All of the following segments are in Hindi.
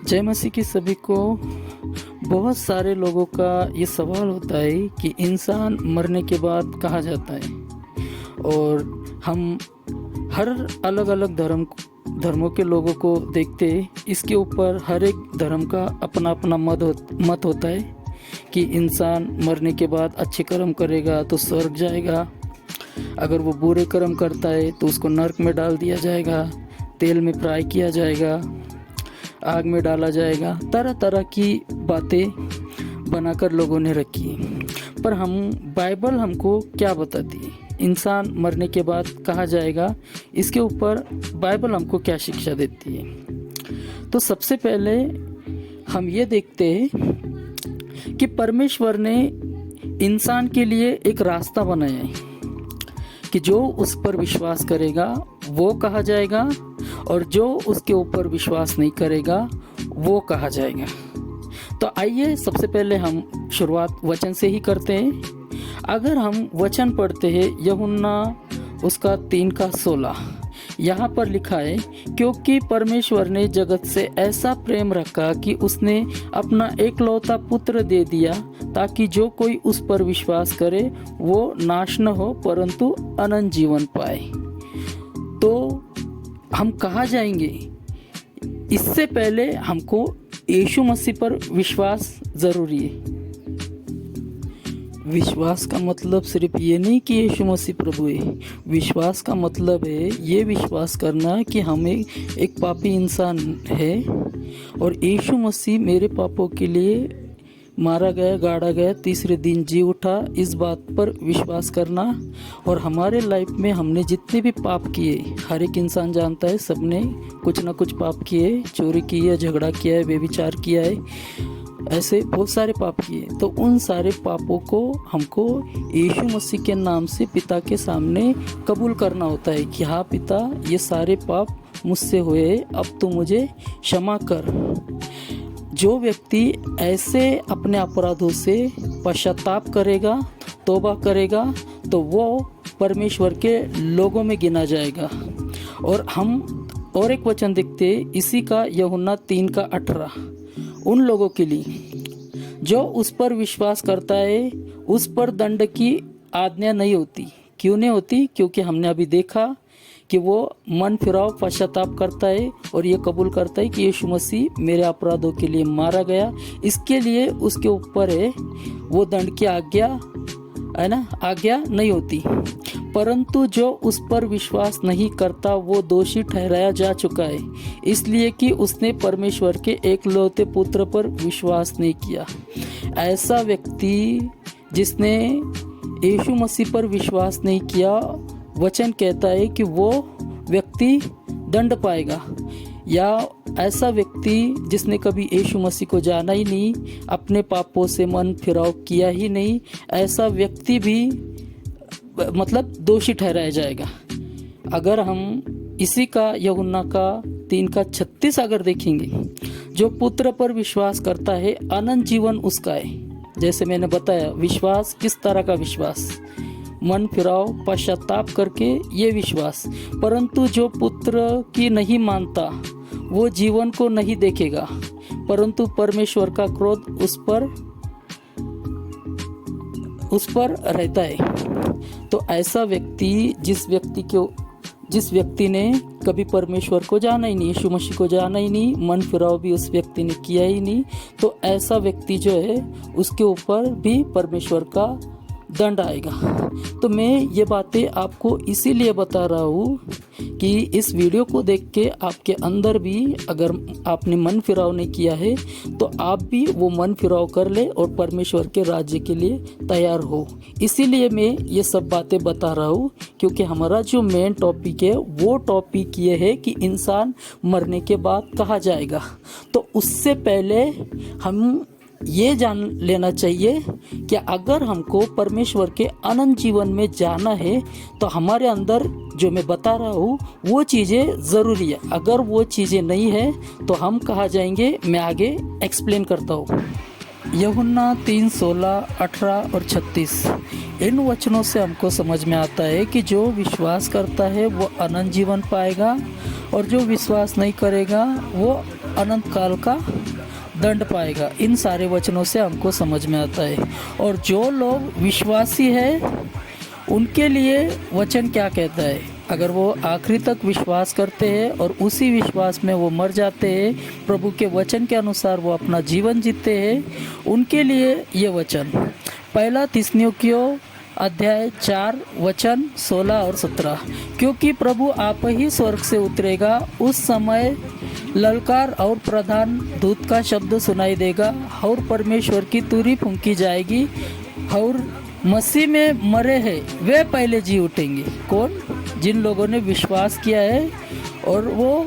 जय मसीह की सभी को। बहुत सारे लोगों का ये सवाल होता है कि इंसान मरने के बाद कहाँ जाता है, और हम हर अलग अलग धर्मों के लोगों को देखते हैं। इसके ऊपर हर एक धर्म का अपना अपना मत होता है कि इंसान मरने के बाद अच्छे कर्म करेगा तो स्वर्ग जाएगा, अगर वो बुरे कर्म करता है तो उसको नरक में डाल दिया जाएगा, तेल में फ्राई किया जाएगा, आग में डाला जाएगा। तरह तरह की बातें बनाकर लोगों ने रखी, पर बाइबल हमको क्या बताती है, इंसान मरने के बाद कहाँ जाएगा, इसके ऊपर बाइबल हमको क्या शिक्षा देती है। तो सबसे पहले हम ये देखते हैं कि परमेश्वर ने इंसान के लिए एक रास्ता बनाया है कि जो उस पर विश्वास करेगा वो कहाँ जाएगा, और जो उसके ऊपर विश्वास नहीं करेगा वो कहाँ जाएगा। तो आइए सबसे पहले हम शुरुआत वचन से ही करते हैं। अगर हम वचन पढ़ते हैं यूहन्ना उसका 3:16, यहाँ पर लिखा है, क्योंकि परमेश्वर ने जगत से ऐसा प्रेम रखा कि उसने अपना एकलौता पुत्र दे दिया, ताकि जो कोई उस पर विश्वास करे वो नाश न हो परंतु अनंत जीवन पाए। तो हम कहाँ जाएंगे? इससे पहले हमको यीशु मसीह पर विश्वास ज़रूरी है। विश्वास का मतलब सिर्फ ये नहीं कि यीशु मसीह प्रभु है। विश्वास का मतलब है ये विश्वास करना कि हम एक पापी इंसान है और यीशु मसीह मेरे पापों के लिए मारा गया, गाड़ा गया, तीसरे दिन जी उठा, इस बात पर विश्वास करना। और हमारे लाइफ में हमने जितने भी पाप किए, हर एक इंसान जानता है सबने कुछ ना कुछ पाप किए, चोरी की है, झगड़ा किया है, व्यभिचार किया है, ऐसे बहुत सारे पाप किए। तो उन सारे पापों को हमको यीशु मसीह के नाम से पिता के सामने कबूल करना होता है कि हाँ पिता, ये सारे पाप मुझसे हुए, अब तो मुझे क्षमा कर। जो व्यक्ति ऐसे अपने अपराधों से पश्चाताप करेगा, तौबा करेगा, तो वो परमेश्वर के लोगों में गिना जाएगा। और हम और एक वचन देखते इसी का, यूहन्ना 3:18, उन लोगों के लिए जो उस पर विश्वास करता है उस पर दंड की आज्ञा नहीं होती। क्यों नहीं होती? क्योंकि हमने अभी देखा कि वो मन फिराव पश्चाताप करता है और ये कबूल करता है कि यीशु मसीह मेरे अपराधों के लिए मारा गया, इसके लिए उसके ऊपर है वो दंड की आज्ञा, है ना, आज्ञा नहीं होती। परंतु जो उस पर विश्वास नहीं करता वो दोषी ठहराया जा चुका है, इसलिए कि उसने परमेश्वर के एकलौते पुत्र पर विश्वास नहीं किया। ऐसा व्यक्ति जिसने यीशु मसीह पर विश्वास नहीं किया, वचन कहता है कि वो व्यक्ति दंड पाएगा। या ऐसा व्यक्ति जिसने कभी यीशु मसीह को जाना ही नहीं, अपने पापों से मन फिराव किया ही नहीं, ऐसा व्यक्ति भी मतलब दोषी ठहराया जाएगा। अगर हम इसी का यूहन्ना का 3:36 अगर देखेंगे, जो पुत्र पर विश्वास करता है अनंत जीवन उसका है। जैसे मैंने बताया, विश्वास किस तरह का विश्वास, मन फिराव पश्चाताप करके ये विश्वास। परंतु जो पुत्र की नहीं मानता वो जीवन को नहीं देखेगा, परंतु परमेश्वर का क्रोध उस पर रहता है। तो ऐसा व्यक्ति, जिस व्यक्ति ने कभी परमेश्वर को जाना ही नहीं, यीशु मसीह को जाना ही नहीं, मन फिराव भी उस व्यक्ति ने किया ही नहीं, तो ऐसा व्यक्ति जो है उसके ऊपर भी परमेश्वर का दंड आएगा। तो मैं ये बातें आपको इसीलिए बता रहा हूँ कि इस वीडियो को देख के आपके अंदर भी, अगर आपने मन फिराव नहीं किया है तो आप भी वो मन फिराव कर ले और परमेश्वर के राज्य के लिए तैयार हो। इसीलिए मैं ये सब बातें बता रहा हूँ, क्योंकि हमारा जो मेन टॉपिक है वो टॉपिक ये है कि इंसान मरने के बाद कहाँ जाएगा। तो उससे पहले हम ये जान लेना चाहिए कि अगर हमको परमेश्वर के अनंत जीवन में जाना है तो हमारे अंदर जो मैं बता रहा हूँ वो चीज़ें ज़रूरी है। अगर वो चीज़ें नहीं है तो हम कहाँ जाएंगे, मैं आगे एक्सप्लेन करता हूँ। यूहन्ना 3:16, 18 और 36 इन वचनों से हमको समझ में आता है कि जो विश्वास करता है वो अनंत जीवन पाएगा और जो विश्वास नहीं करेगा वो अनंत काल का दंड पाएगा। इन सारे वचनों से हमको समझ में आता है। और जो लोग विश्वासी है उनके लिए वचन क्या कहता है, अगर वो आखिरी तक विश्वास करते हैं और उसी विश्वास में वो मर जाते हैं, प्रभु के वचन के अनुसार वो अपना जीवन जीते हैं, उनके लिए ये वचन पहला थिस्सलुनीकियों अध्याय 4 वचन 16 और 17 क्योंकि प्रभु आप ही स्वर्ग से उतरेगा, उस समय ललकार और प्रधान दूत का शब्द सुनाई देगा और परमेश्वर की तुरही फूंकी जाएगी और मसीह में मरे हैं वे पहले जी उठेंगे। कौन? जिन लोगों ने विश्वास किया है और वो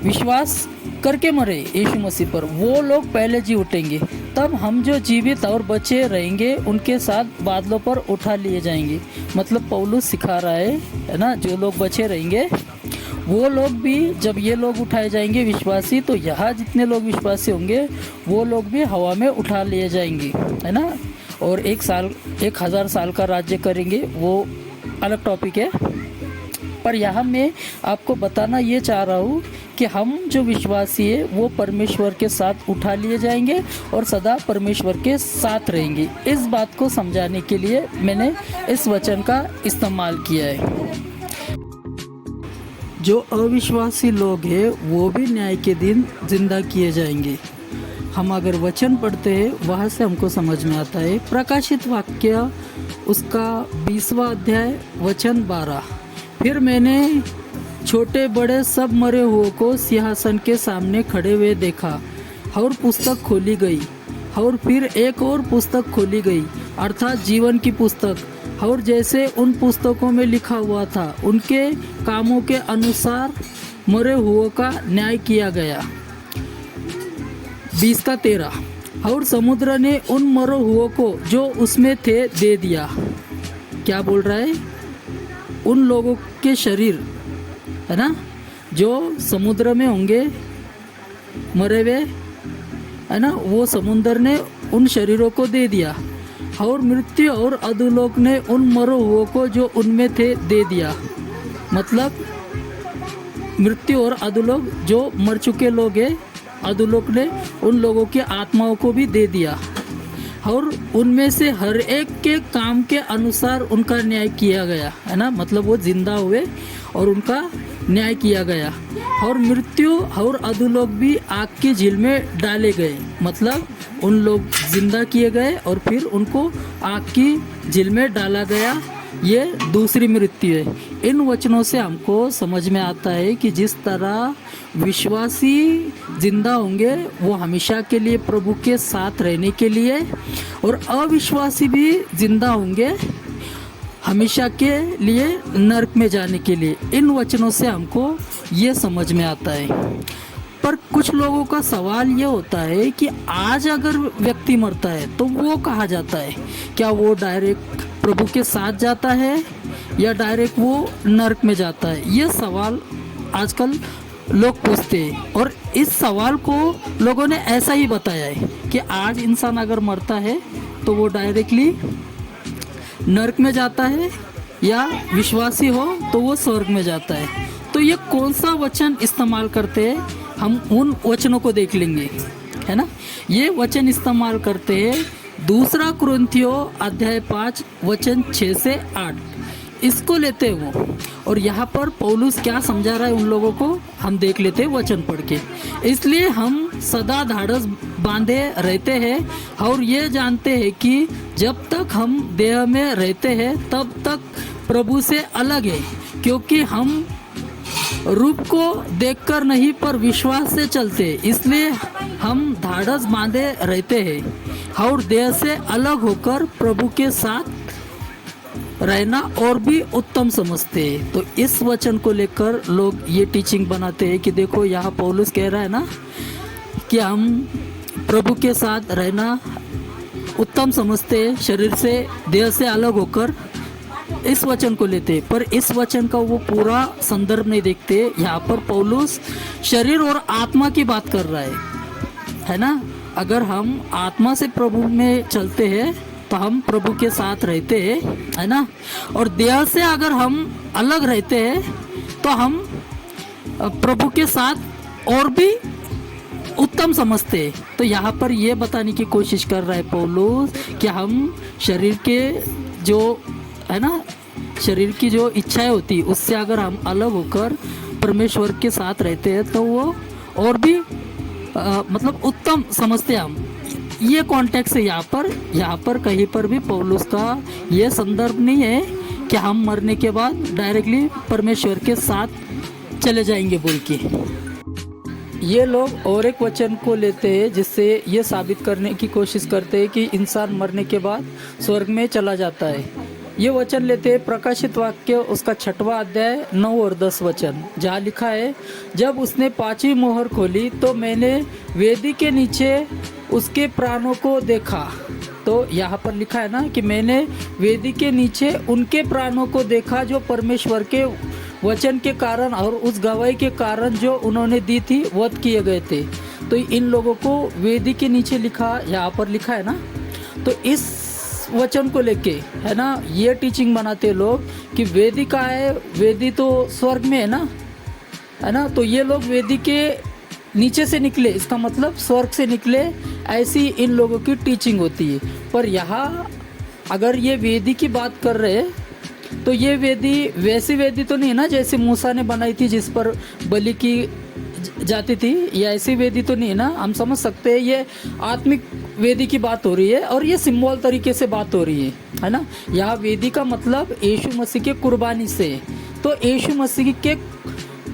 विश्वास करके मरे यीशु मसीह पर, वो लोग पहले जी उठेंगे। तब हम जो जीवित और बचे रहेंगे उनके साथ बादलों पर उठा लिए जाएंगे। मतलब पौलुस सिखा रहा है ना, जो लोग बचे रहेंगे वो लोग भी, जब ये लोग उठाए जाएंगे विश्वासी, तो यहाँ जितने लोग विश्वासी होंगे वो लोग भी हवा में उठा लिए जाएंगे, है ना। और 1000 साल का राज्य करेंगे, वो अलग टॉपिक है। पर यहाँ मैं आपको बताना ये चाह रहा हूँ कि हम जो विश्वासी है वो परमेश्वर के साथ उठा लिए जाएंगे और सदा परमेश्वर के साथ रहेंगे। इस बात को समझाने के लिए मैंने इस वचन का इस्तेमाल किया है। जो अविश्वासी लोग हैं वो भी न्याय के दिन जिंदा किए जाएंगे। हम अगर वचन पढ़ते हैं वहाँ से हमको समझ में आता है। प्रकाशित वाक्य उसका 20वां अध्याय वचन 12 फिर मैंने छोटे बड़े सब मरे हुए को सिंहासन के सामने खड़े हुए देखा और पुस्तक खोली गई और फिर एक और पुस्तक खोली गई अर्थात जीवन की पुस्तक, और जैसे उन पुस्तकों में लिखा हुआ था उनके कामों के अनुसार मरे हुओं का न्याय किया गया। 20 का 13 और समुद्र ने उन मरे हुओं को जो उसमें थे दे दिया। क्या बोल रहा है? उन लोगों के शरीर, है ना, जो समुद्र में होंगे मरे हुए, है ना, वो समुद्र ने उन शरीरों को दे दिया और मृत्यु और अधोलोक ने उन मरे हुओं को जो उनमें थे दे दिया। मतलब मृत्यु और अधोलोक, जो मर चुके लोग हैं, अधोलोक ने उन लोगों की आत्माओं को भी दे दिया और उनमें से हर एक के काम के अनुसार उनका न्याय किया गया, है ना। मतलब वो जिंदा हुए और उनका न्याय किया गया। और मृत्यु और अधोलोक भी आग की झील में डाले गए। मतलब उन लोग जिंदा किए गए और फिर उनको आग की झील में डाला गया। ये दूसरी मृत्यु है। इन वचनों से हमको समझ में आता है कि जिस तरह विश्वासी जिंदा होंगे वो हमेशा के लिए प्रभु के साथ रहने के लिए, और अविश्वासी भी जिंदा होंगे हमेशा के लिए नरक में जाने के लिए। इन वचनों से हमको ये समझ में आता है। पर कुछ लोगों का सवाल ये होता है कि आज अगर व्यक्ति मरता है तो वो कहाँ जाता है? क्या वो डायरेक्ट प्रभु के साथ जाता है या डायरेक्ट वो नरक में जाता है? ये सवाल आजकल लोग पूछते हैं और इस सवाल को लोगों ने ऐसा ही बताया है कि आज इंसान अगर मरता है तो वो डायरेक्टली नरक में जाता है या विश्वासी हो तो वो स्वर्ग में जाता है। तो ये कौन सा वचन इस्तेमाल करते हैं, हम उन वचनों को देख लेंगे, है ना। ये वचन इस्तेमाल करते हैं 2 कुरिन्थियों अध्याय 5 वचन 6 से 8, इसको लेते हैं वो। और यहाँ पर पौलुस क्या समझा रहा है उन लोगों को, हम देख लेते हैं वचन पढ़ के। इसलिए हम सदा ढाढ़स बांधे रहते हैं और ये जानते हैं कि जब तक हम देह में रहते हैं तब तक प्रभु से अलग है, क्योंकि हम रूप को देखकर नहीं पर विश्वास से चलते। इसलिए हम ढाढ़स बांधे रहते हैं और देह से अलग होकर प्रभु के साथ रहना और भी उत्तम समझते हैं। तो इस वचन को लेकर लोग ये टीचिंग बनाते हैं कि देखो यहाँ पौलुस कह रहा है ना कि हम प्रभु के साथ रहना उत्तम समझते हैं, शरीर से देह से अलग होकर इस वचन को लेते। पर इस वचन का वो पूरा संदर्भ नहीं देखते। यहाँ पर पौलुस शरीर और आत्मा की बात कर रहा है ना। अगर हम आत्मा से प्रभु में चलते हैं तो हम प्रभु के साथ रहते हैं, है ना। और देह से अगर हम अलग रहते हैं तो हम प्रभु के साथ और भी उत्तम समझते हैं। तो यहाँ पर ये बताने की कोशिश कर रहा है पौलुस कि हम शरीर के जो है ना, शरीर की जो इच्छाएं होती उससे अगर हम अलग होकर परमेश्वर के साथ रहते हैं तो वो और भी मतलब उत्तम समझते हैं हम। ये कॉन्टेक्स्ट है यहाँ पर कहीं पर भी पौलुस का ये संदर्भ नहीं है कि हम मरने के बाद डायरेक्टली परमेश्वर के साथ चले जाएंगे बोल के। ये लोग और एक वचन को लेते हैं जिससे ये साबित करने की कोशिश करते हैं कि इंसान मरने के बाद स्वर्ग में चला जाता है। ये वचन लेते हैं प्रकाशित वाक्य उसका 6वां अध्याय 9 और 10 वचन, जहाँ लिखा है, जब उसने 5वीं मोहर खोली तो मैंने वेदी के नीचे उसके प्राणों को देखा। तो यहाँ पर लिखा है ना कि मैंने वेदी के नीचे उनके प्राणों को देखा जो परमेश्वर के वचन के कारण और उस गवाही के कारण जो उन्होंने दी थी वध किए गए थे। तो इन लोगों को वेदी के नीचे लिखा, यहाँ पर लिखा है ना। तो इस वचन को लेके है ना ये टीचिंग बनाते लोग कि वेदी का है, वेदी तो स्वर्ग में है ना। तो ये लोग वेदी के नीचे से निकले, इसका मतलब स्वर्ग से निकले, ऐसी इन लोगों की टीचिंग होती है। पर यहाँ अगर ये वेदी की बात कर रहे हैं तो ये वेदी वैसी वेदी तो नहीं है ना जैसे मूसा ने बनाई थी जिस पर बलि की जाती थी, ये ऐसी वेदी तो नहीं है ना। हम समझ सकते हैं ये आत्मिक वेदी की बात हो रही है और ये सिंबल तरीके से बात हो रही है ना। यहाँ वेदी का मतलब यीशु मसीह के कुर्बानी से, तो यीशु मसीह के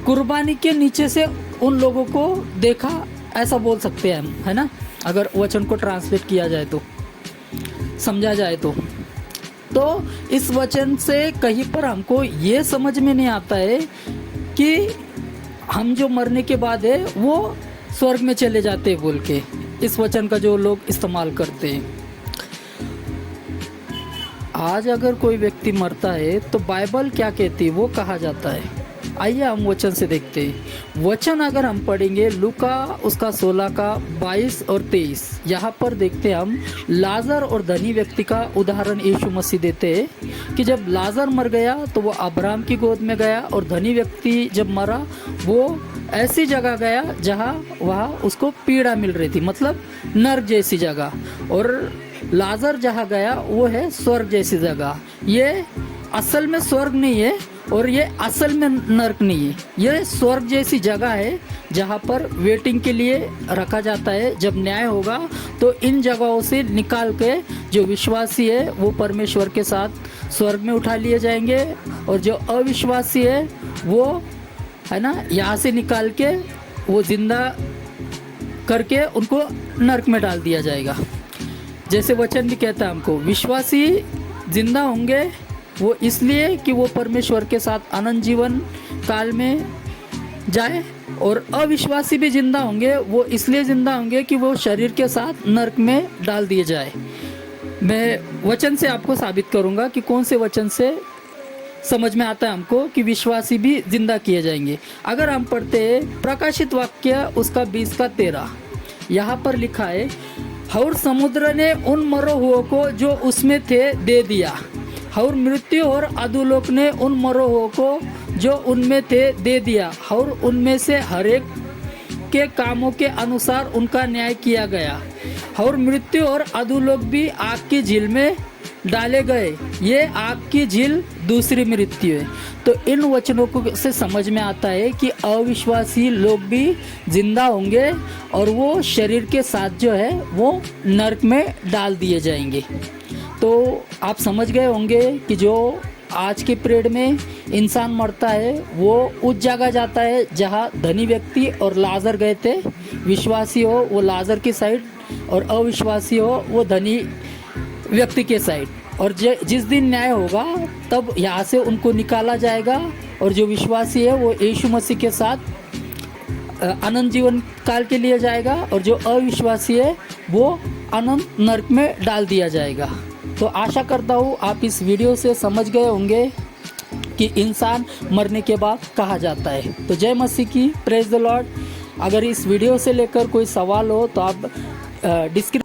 कुर्बानी के नीचे से उन लोगों को देखा, ऐसा बोल सकते हैं हम, है ना। अगर वचन को ट्रांसलेट किया जाए तो, समझा जाए तो इस वचन से कहीं पर हमको ये समझ में नहीं आता है कि हम जो मरने के बाद है वो स्वर्ग में चले जाते हैं बोल के, इस वचन का जो लोग इस्तेमाल करते हैं। आज अगर कोई व्यक्ति मरता है तो बाइबल क्या कहती है वो कहा जाता है। आइए हम वचन से देखते हैं। वचन अगर हम पढ़ेंगे लूका उसका 16 का 22 और 23, यहाँ पर देखते हैं हम लाजर और धनी व्यक्ति का उदाहरण यीशु मसीह देते हैं कि जब लाजर मर गया तो वो अब्राहम की गोद में गया और धनी व्यक्ति जब मरा वो ऐसी जगह गया जहाँ वहाँ उसको पीड़ा मिल रही थी, मतलब नर्क जैसी जगह, और लाजर जहाँ गया वो है स्वर्ग जैसी जगह। ये असल में स्वर्ग नहीं है और ये असल में नर्क नहीं है, ये स्वर्ग जैसी जगह है जहाँ पर वेटिंग के लिए रखा जाता है। जब न्याय होगा तो इन जगहों से निकाल के जो विश्वासी है वो परमेश्वर के साथ स्वर्ग में उठा लिए जाएंगे और जो अविश्वासी है वो है ना यहाँ से निकाल के वो जिंदा करके उनको नर्क में डाल दिया जाएगा। जैसे वचन भी कहता है हमको विश्वासी जिंदा होंगे वो इसलिए कि वो परमेश्वर के साथ अनंत जीवन काल में जाए, और अविश्वासी भी जिंदा होंगे वो इसलिए जिंदा होंगे कि वो शरीर के साथ नर्क में डाल दिए जाए। मैं वचन से आपको साबित करूंगा कि कौन से वचन से समझ में आता है हमको कि विश्वासी भी जिंदा किए जाएंगे। अगर हम पढ़ते हैं प्रकाशित वाक्य उसका 20 का 13, यहाँ पर लिखा है, और समुद्र ने उन मरो हुओं को जो उसमें थे दे दिया, और मृत्यु और अधोलोक ने उन मरो हुओं को जो उनमें थे दे दिया, और उनमें से हरेक के कामों के अनुसार उनका न्याय किया गया, और मृत्यु और अधोलोक भी आग की झील में डाले गए। ये आग की झील दूसरी मृत्यु है। तो इन वचनों को से समझ में आता है कि अविश्वासी लोग भी जिंदा होंगे और वो शरीर के साथ जो है वो नरक में डाल दिए जाएंगे। तो आप समझ गए होंगे कि जो आज के पीरियड में इंसान मरता है वो उस जगह जाता है जहाँ धनी व्यक्ति और लाजर गए थे। विश्वासी हो वो लाजर की साइड और अविश्वासी हो वो धनी व्यक्ति के साइड। और जिस दिन न्याय होगा तब यहाँ से उनको निकाला जाएगा और जो विश्वासी है वो यीशु मसीह के साथ अनंत जीवन काल के लिए जाएगा और जो अविश्वासी है वो अनंत नरक में डाल दिया जाएगा। तो आशा करता हूँ आप इस वीडियो से समझ गए होंगे कि इंसान मरने के बाद कहा जाता है। तो जय मसीह की, प्रेज द लॉर्ड। अगर इस वीडियो से लेकर कोई सवाल हो तो आप डिस्क्रिप्शन